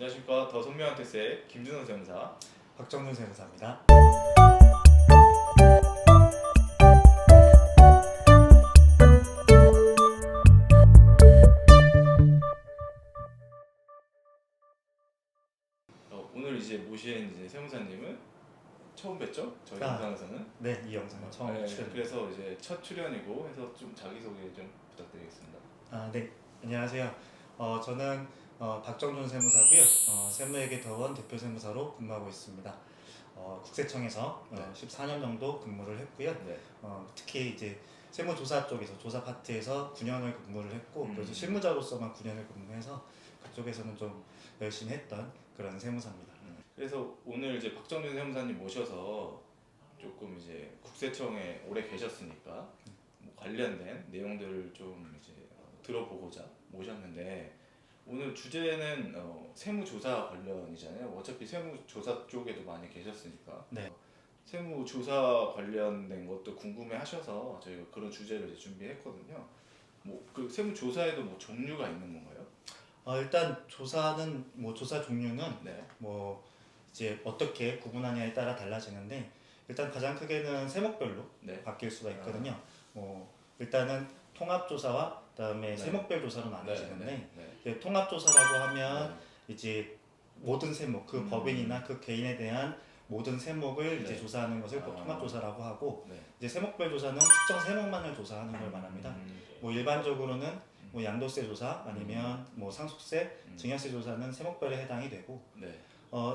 안녕하십니까. 더 선명한 택스의 김준호 세무사. 박정준 세무사입니다. 오늘 이제 모신 이제 세무사님은 처음 뵀죠? 저희 아, 영상에서는. 네, 이 영상은 처음 네, 출연. 그래서 이제 첫 출연이고 해서 좀 자기소개 좀 부탁드리겠습니다. 네, 안녕하세요. 저는 박정준 세무사고요. 세무에게 더원 대표 세무사로 근무하고 있습니다. 국세청에서 네. 14년 정도 근무를 했고요. 네. 특히 이제 세무조사 쪽에서 조사 파트에서 9년을 근무를 했고, 그래서 실무자로서만 9년을 근무해서 그쪽에서는 좀 열심히 했던 그런 세무사입니다. 그래서 오늘 이제 박정준 세무사님 모셔서 조금 이제 국세청에 오래 계셨으니까 뭐 관련된 내용들을 좀 이제 들어보고자 모셨는데, 오늘 주제는 세무조사 관련이잖아요. 어차피 세무조사 쪽에도 많이 계셨으니까. 네. 세무조사 관련된 것도 궁금해하셔서 저희가 그런 주제를 이제 준비했거든요. 뭐 그 세무조사에도 뭐 종류가 있는 건가요? 일단 조사는 조사 종류는 네. 이제 어떻게 구분하냐에 따라 달라지는데, 일단 가장 크게는 세목별로 네. 바뀔 수가 있거든요. 일단은 통합조사와 그다음에 네. 세목별 조사로 나눠지는데, 네. 이제 통합조사라고 하면 이제 모든 세목, 그 법인이나 그 개인에 대한 모든 세목을 이제 네. 조사하는 것을 통합조사라고 하고, 네. 이제 세목별 조사는 특정 세목만을 조사하는 걸 말합니다. 일반적으로는 양도세 조사 아니면 상속세, 증여세 조사는 세목별에 해당이 되고, 네.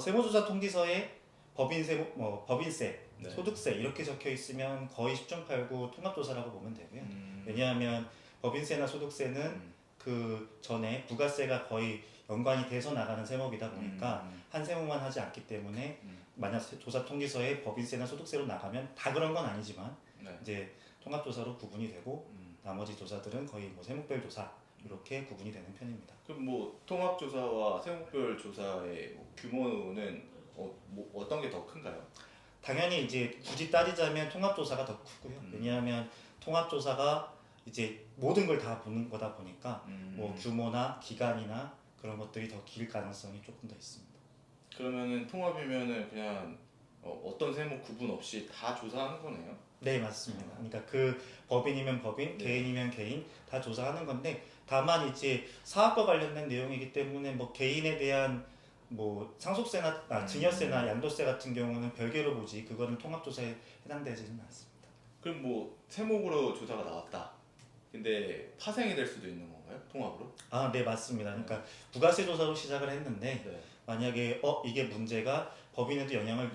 세무조사 통지서에 법인 세목, 법인세, 네. 소득세 이렇게 적혀 있으면 거의 10중 8구 통합조사라고 보면 되고요. 음. 왜냐하면 법인세나 소득세는 그 전에 부가세가 거의 연관이 돼서 나가는 세목이다 보니까 한 세목만 하지 않기 때문에 만약 조사 통지서에 법인세나 소득세로 나가면 다 그런 건 아니지만 네. 이제 통합조사로 구분이 되고, 나머지 조사들은 거의 세목별 조사 이렇게 구분이 되는 편입니다. 그럼 뭐 통합조사와 세목별 조사의 뭐 규모는 어떤 게 더 큰가요? 당연히 이제 굳이 따지자면 통합조사가 더 크고요. 왜냐하면 통합조사가 이제 모든 걸 다 보는 거다 보니까 규모나 기간이나 그런 것들이 더 길 가능성이 조금 더 있습니다. 그러면은 통합이면은 그냥 어떤 세목 구분 없이 다 조사하는 거네요? 네, 맞습니다. 그러니까 그 법인이면 법인, 네. 개인이면 개인 다 조사하는 건데, 다만 이제 사업과 관련된 내용이기 때문에 개인에 대한 상속세나 증여세나 양도세 같은 경우는 별개로 보지, 그거는 통합조사에 해당되지는 않습니다. 그럼 뭐 세목으로 조사가 나왔다. 근데 파생이 될 수도 있는 건가요? 통합으로? 네, 맞습니다. 그러니까 부가세 조사로 시작을 했는데, 네. 만약에 이게 문제가 법인에도 영향을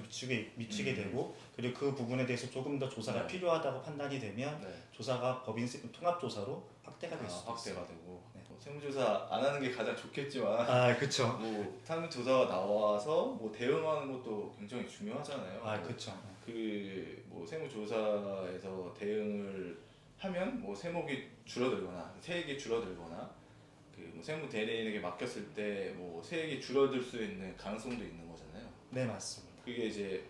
미치게 되고, 그리고 그 부분에 대해서 조금 더 조사가 네. 필요하다고 판단이 되면 네. 조사가 법인세 통합조사로 확대가 될 수도 확대가 있습니다. 되고. 네. 세무조사 안 하는 게 가장 좋겠지만 그렇죠. 뭐 세무조사가 나와서 뭐 대응하는 것도 굉장히 중요하잖아요. 그렇죠. 그 뭐 세무조사에서 대응을 하면 뭐 세목이 줄어들거나 세액이 줄어들거나, 그 뭐 세무대리인에게 맡겼을 때 뭐 세액이 줄어들 수 있는 가능성도 있는 거잖아요. 네, 맞습니다. 그게 이제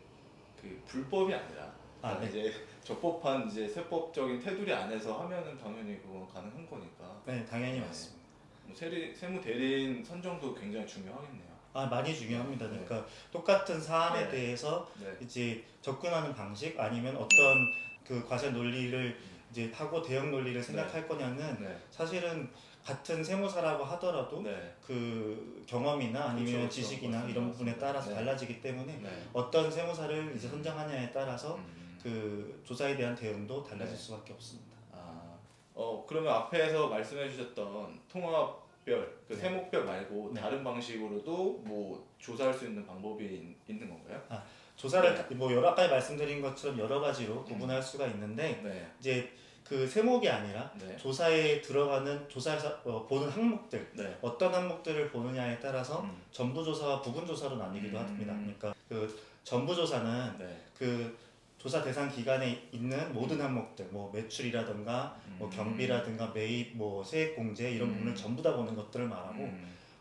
그 불법이 아니라 네. 이제 적법한 이제 세법적인 테두리 안에서 하면은 당연히 그건 가능한 거니까. 네, 당연히 네. 맞습니다. 뭐 세무대리인 선정도 굉장히 중요하겠네요. 많이 중요합니다. 네. 그러니까 똑같은 사안에 네. 대해서 네. 이제 접근하는 방식 아니면 어떤 그 과세 논리를 이제 하고 대응 논리를 생각할 거냐는 네. 사실은 같은 세무사라고 하더라도 네. 그 경험이나 아니면 그렇죠. 지식이나 맞습니다. 이런 부분에 따라서 네. 달라지기 때문에 네. 어떤 세무사를 이제 선정하냐에 따라서 음. 그 조사에 대한 대응도 달라질 네. 수밖에 없습니다. 그러면 앞에서 말씀해 주셨던 통합별, 그 네. 세목별 말고 네. 다른 방식으로도 뭐 조사할 수 있는 방법이 있는 건가요? 조사를 네. 아까 말씀드린 것처럼 여러 가지로 구분할 수가 있는데, 네. 이제 그 세목이 아니라 네. 조사에 들어가는 조사에서 보는 항목들, 네. 어떤 항목들을 보느냐에 따라서 전부조사와 부분조사로 나뉘기도 합니다. 그러니까 그 전부조사는 네. 그 조사 대상 기간에 있는 모든 항목들, 매출이라든가 경비라든가 매입, 세액 공제 이런 부분을 전부 다 보는 것들을 말하고,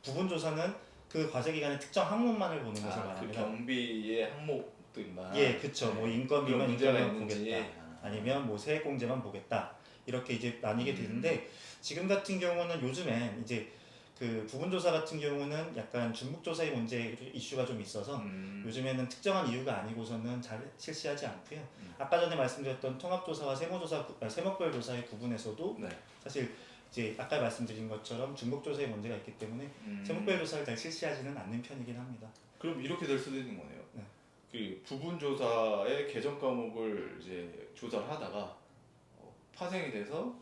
부분조사는 그 과세 기간의 특정 항목만을 보는 것을 그 말합니다. 경비의 항목들만. 예, 그렇죠. 네. 인건비만 문제가 인건비만 있는지. 보겠다. 아니면 세액 공제만 보겠다. 이렇게 이제 나뉘게 되는데, 지금 같은 경우는 요즘엔 이제 그 부분조사 같은 경우는 약간 중복조사의 문제 이슈가 좀 있어서 요즘에는 특정한 이유가 아니고서는 잘 실시하지 않고요. 아까 전에 말씀드렸던 통합조사와 세목별 조사의 구분에서도 네. 사실 이제 아까 말씀드린 것처럼 중복조사의 문제가 있기 때문에 세목별 조사를 잘 실시하지는 않는 편이긴 합니다. 그럼 이렇게 될 수도 있는 거네요. 네. 그 부분 조사의 개정 과목을 이제 조사를 하다가 파생이 돼서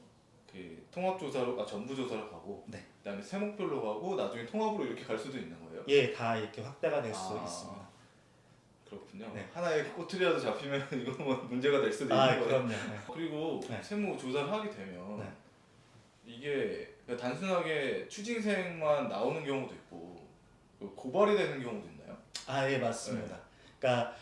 그 통합 조사로 전부 조사로 가고 네. 그다음에 세목별로 가고 나중에 통합으로 이렇게 갈 수도 있는 거예요. 예, 다 이렇게 확대가 될 수 있습니다. 그렇군요. 네. 하나의 꼬투리라도 잡히면 이거 뭐 문제가 될 수도 있는 거예요. 그럼요. 네. 그리고 네. 세무 조사를 하게 되면 네. 이게 그러니까 단순하게 추징세만 나오는 경우도 있고 고발이 되는 경우도 있나요? 예, 맞습니다. 그러니까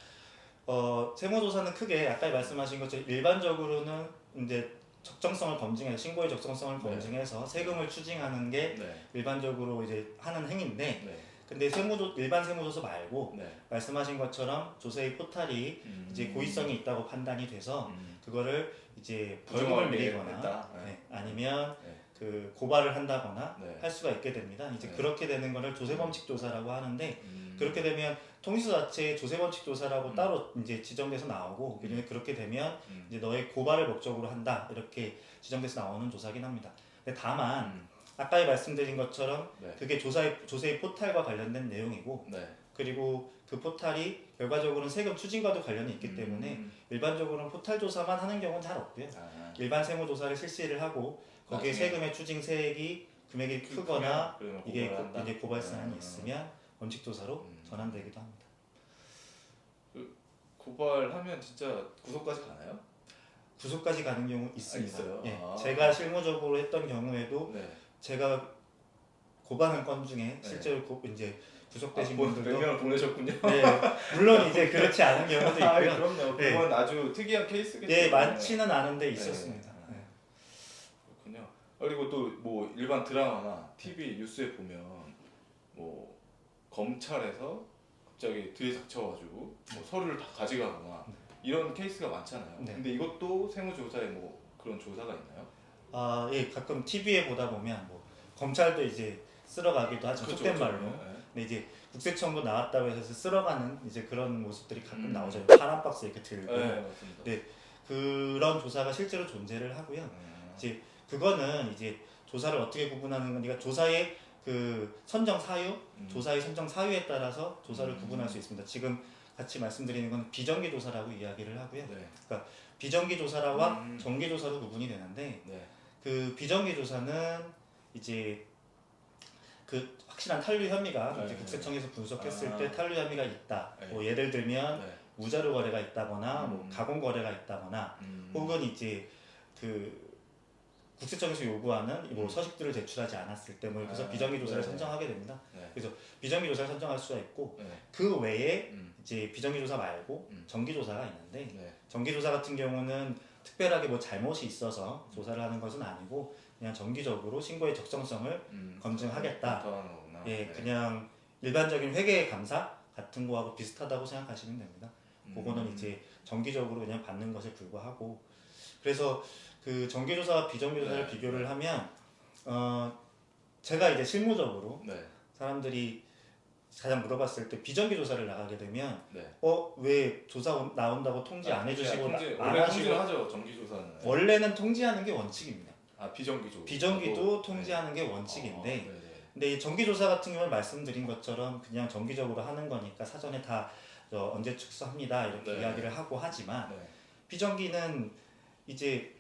세무조사는 크게 아까 말씀하신 것처럼 일반적으로는 이제 적정성을 검증해서 신고의 적정성을 검증해서 세금을 추징하는 게 네. 일반적으로 이제 하는 행위인데, 네. 근데 일반 세무조사 말고 네. 말씀하신 것처럼 조세의 포탈이 이제 고의성이 있다고 판단이 돼서 그거를 이제 벌금을 매기거나 아니면 네. 그 고발을 한다거나 네. 할 수가 있게 됩니다. 이제 네. 그렇게 되는 거를 조세범칙 조사라고 하는데, 그렇게 되면 통지서 자체에 조세범칙 조사라고 따로 이제 지정돼서 나오고, 그렇게 되면 이제 너의 고발을 목적으로 한다 이렇게 지정돼서 나오는 조사긴 합니다. 근데 다만 아까 말씀드린 것처럼 네. 그게 조세의 포탈과 관련된 내용이고, 네. 그리고 그 포탈이 결과적으로는 세금 추징과도 관련이 있기 때문에 일반적으로는 포탈 조사만 하는 경우는 잘 없고요. 일반 세무 조사를 실시를 하고 거기에 세금의 추징세액이 금액이 크거나 이게 이제 고발 사안이 있으면 원칙 조사로 전환되기도 합니다. 고발하면 진짜 구속까지 가나요? 구속까지 가는 경우 있습니다. 있어요? 예, 제가 실무적으로 했던 경우에도 네. 제가 고발한 건 중에 실제로 이제 구속되신 분들도 명령을 보내셨군요. 네, 물론 이제 그렇지 않은 경우도 있고요. 그럼요. 네. 그건 아주 특이한 케이스겠죠. 네, 많지는 않은데 있었습니다. 네. 그렇군요. 그리고 또 뭐 일반 드라마나 TV 뉴스에 보면 뭐 검찰에서 갑자기 뒤에 닥쳐가지고 뭐 서류를 다 가져가거나 이런 케이스가 많잖아요. 네. 근데 이것도 세무조사에 뭐 그런 조사가 있나요? 예, 가끔 TV에 보다 보면 뭐 검찰도 이제 쓸어가기도 하죠. 속된 말로. 네. 근데 이제 국세청도 나왔다고 해서 쓸어가는 이제 그런 모습들이 가끔 나오죠. 파란 박스 이렇게 들고. 네, 맞습니다. 네, 그런 조사가 실제로 존재를 하고요. 이제 그거는 이제 조사를 어떻게 구분하는 거니까 조사의 그 선정 사유, 조사의 선정 사유에 따라서 조사를 구분할 수 있습니다. 지금 같이 말씀드리는 건 비정기 조사라고 이야기를 하고요. 네. 그러니까 비정기 조사와 정기 조사로 구분이 되는데, 네. 그 비정기 조사는 이제 그 확실한 탄류 혐의가 이제 국세청에서 분석했을 때 탄류 혐의가 있다. 네. 뭐 예를 들면 네. 무자료 거래가 있다거나 뭐 가공 거래가 있다거나 혹은 이제 그 국세청에서 요구하는 뭐 서식들을 제출하지 않았을 때 뭐 그래서 비정기 조사를 네. 선정하게 됩니다. 네. 그래서 비정기 조사를 선정할 수가 있고, 네. 그 외에 이제 비정기 조사 말고 정기 조사가 있는데, 네. 정기 조사 같은 경우는 특별하게 뭐 잘못이 있어서 조사를 하는 것은 아니고 그냥 정기적으로 신고의 적정성을 검증하겠다. 검토하는 예, 네. 그냥 일반적인 회계 감사 같은 거하고 비슷하다고 생각하시면 됩니다. 그거는 이제 정기적으로 그냥 받는 것에 불과하고, 그래서 그 정기조사와 비정기조사를 네. 비교를 하면 제가 이제 실무적으로 네. 사람들이 가장 물어봤을 때 비정기 조사를 나가게 되면 네. 왜 조사 나온다고 통지 안 해주시고 안 원래 하시고, 통지를 하죠. 정기 조사는. 원래는 통지하는 게 원칙입니다. 비정기 조사. 비정기도 통지하는 게 원칙인데, 네네. 근데 이 정기 조사 같은 경우는 말씀드린 것처럼 그냥 정기적으로 하는 거니까 사전에 다 언제 축소합니다 이렇게 네. 이야기를 하고 하지만, 네. 비정기는 이제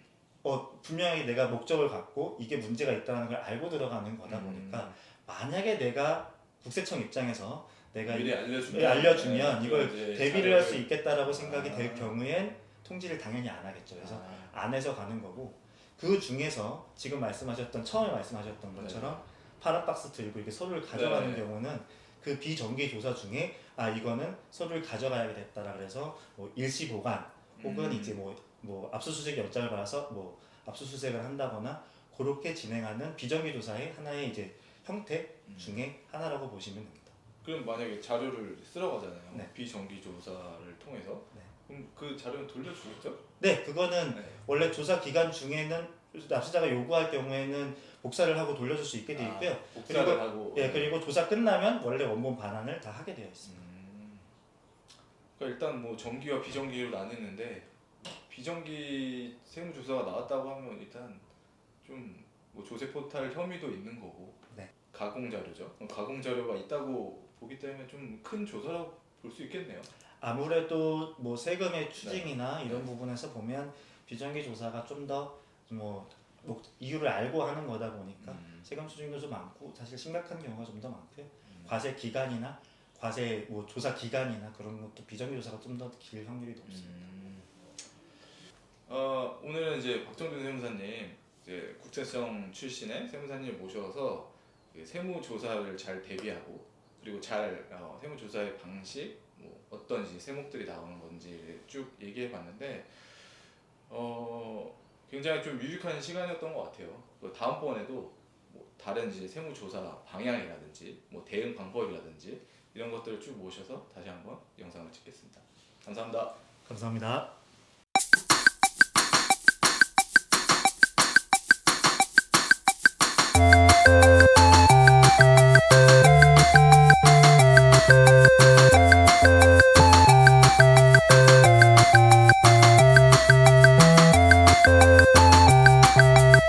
분명히 내가 목적을 갖고 이게 문제가 있다는 걸 알고 들어가는 거다 보니까 만약에 내가 국세청 입장에서 내가 미리 알려주면 네, 이걸 이제 대비를 할 수 있겠다라고 생각이 될 경우엔 통지를 당연히 안 하겠죠. 그래서 안 해서 가는 거고, 그 중에서 지금 처음에 말씀하셨던 것처럼 파란 박스 들고 이렇게 서류를 가져가는 네. 경우는 그 비정기 조사 중에 이거는 서류를 가져가야겠다라 그래서 뭐 일시 보관 혹은 이제 뭐 압수수색 영장을 받아서 뭐 압수수색을 한다거나 그렇게 진행하는 비정기 조사의 하나의 이제 형태 중에 하나라고 보시면 됩니다. 그럼 만약에 자료를 쓰러 가잖아요. 네. 비정기 조사를 통해서. 네. 그럼 그 자료는 돌려주겠죠? 네, 그거는 네. 원래 조사 기간 중에는 납세자가 요구할 경우에는 복사를 하고 돌려줄 수 있게 되어 있고요. 복사를 그리고- 하고 그리고 조사 끝나면 원래 원본 반환을 다 하게 되어 있습니다. 그러니까 일단 뭐 정기와 비정기로 나뉘는데 비정기 세무조사가 나왔다고 하면 일단 좀 뭐 조세 포탈 혐의도 있는 거고 네. 가공 자료죠. 가공 자료가 있다고 보기 때문에 좀 큰 조사라고 볼 수 있겠네요. 아무래도 뭐 세금의 추징이나 이런 네. 부분에서 보면 비정기 조사가 좀 더 뭐 이유를 알고 하는 거다 보니까 세금 추징도 좀 많고 사실 심각한 경우가 좀 더 많고요. 과세 기간이나 과세 뭐 조사 기간이나 그런 것도 비정기 조사가 좀 더 길 확률이 높습니다. 오늘은 이제 박정준 세무사님 이제 국세청 출신의 세무사님 모셔서 그 세무조사를 잘 대비하고 그리고 잘 세무조사의 방식 뭐 어떤 이제 세목들이 나오는 건지 쭉 얘기해봤는데 굉장히 좀 유익한 시간이었던 것 같아요. 다음번에도 뭐 다른 이제 세무조사 방향이라든지 뭐 대응 방법이라든지 이런 것들을 쭉 모셔서 다시 한번 영상을 찍겠습니다. 감사합니다. 감사합니다.